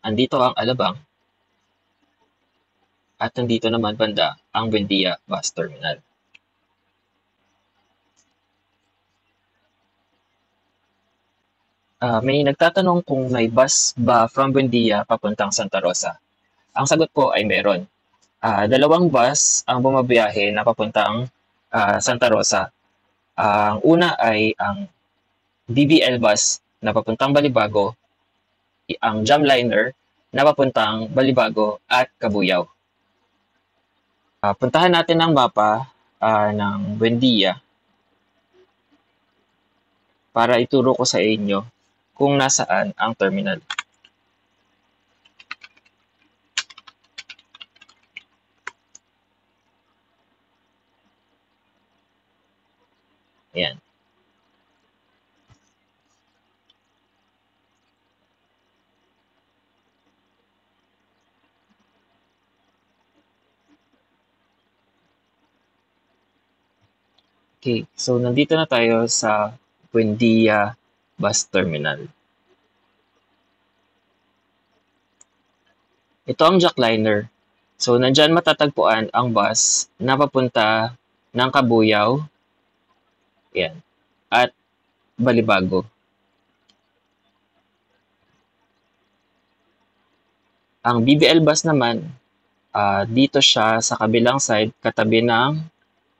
Andito ang Alabang at nandito naman banda ang Buendia Bus Terminal. May nagtatanong kung may bus ba from Buendia papuntang Santa Rosa. Ang sagot po ay meron. Dalawang bus ang bumabiyahe na papuntang Santa Rosa. Ang una ay ang BBL bus na papuntang Balibago, ang Jamliner na papuntang Balibago at Cabuyao. Puntahan natin ang mapa ng Buendia para ituro ko sa inyo kung nasaan ang terminal. Ayan. Okay, so nandito na tayo sa Buendia Bus Terminal. Ito ang jackliner. So, nandyan matatagpuan ang bus na papunta ng Cabuyao, yan, at Balibago. Ang BBL bus naman, dito siya sa kabilang side, katabi ng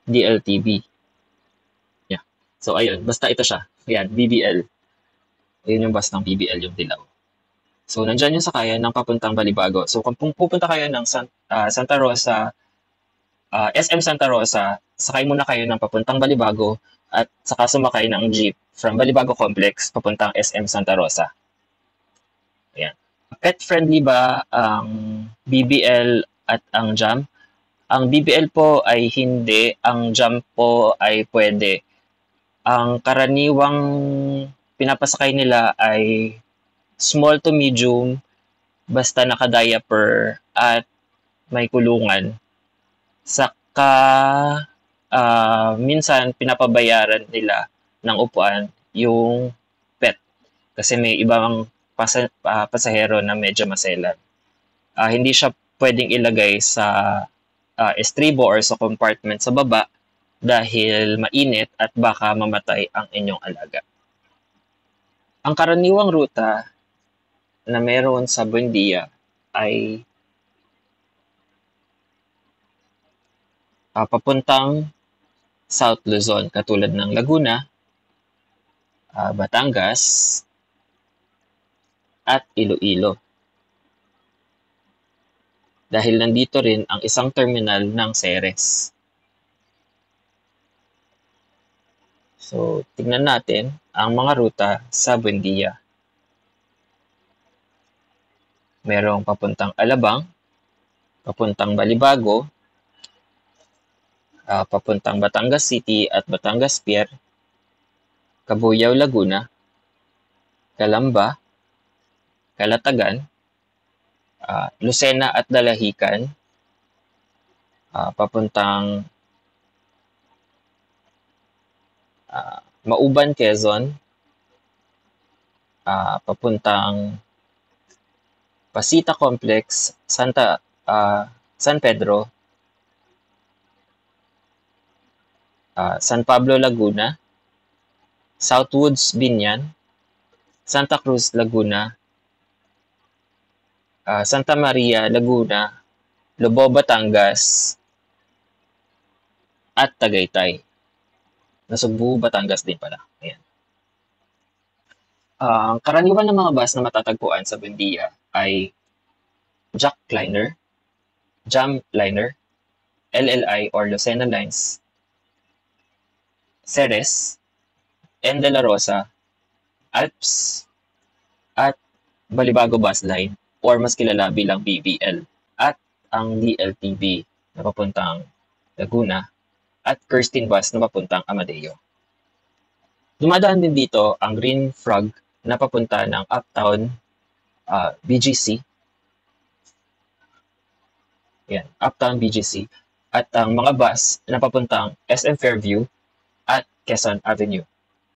DLTV. Yeah. So, ayun, basta ito siya. Ayan, BBL. Ayun yung bus ng BBL, yung dilaw. So, nandyan yung sakayan ng papuntang Balibago. So, kung pupunta kayo ng Santa Rosa, SM Santa Rosa, sakay muna kayo ng papuntang Balibago at saka sumakay ng jeep from Balibago Complex papuntang SM Santa Rosa. Ayan. Pet-friendly ba ang BBL at ang JAM? Ang BBL po ay hindi, ang JAM po ay pwede. Ang karaniwang pinapasakay nila ay small to medium, basta naka-diaper at may kulungan. Saka minsan pinapabayaran nila ng upuan yung pet kasi may ibang pasahero na medyo maselan. Hindi siya pwedeng ilagay sa estribo or sa compartment sa baba dahil mainit at baka mamatay ang inyong alaga. Ang karaniwang ruta na meron sa Buendia ay papuntang South Luzon katulad ng Laguna, Batangas, at Iloilo. Dahil nandito rin ang isang terminal ng Ceres. So, tignan natin ang mga ruta sa Buendia. Merong papuntang Alabang, papuntang Balibago, papuntang Batangas City at Batangas Pier, Cabuyao, Laguna, Calamba, Calatagan, Lucena at Dalahican, papuntang Mauban, Quezon, papuntang Pasita Complex, San Pedro, San Pablo, Laguna, Southwoods, Binyan, Santa Cruz, Laguna, Santa Maria, Laguna, Lobo, Batangas, at Tagaytay. Nasugbu, Batangas din pala. Ayan. Ang karaniwan ng mga bus na matatagpuan sa Buendia ay Jackliner, Jamliner, LLI or Lucena Lines, Ceres, N. De La Rosa, Alps, at Balibago Bus Line or mas kilala bilang BBL at ang DLTV na papuntang Laguna at Kirsten Bus na papuntang Amadeo. Dumadaan din dito ang Green Frog na papunta ng Uptown BGC. Yan, Uptown BGC at ang mga bus na papuntang SM Fairview at Quezon Avenue.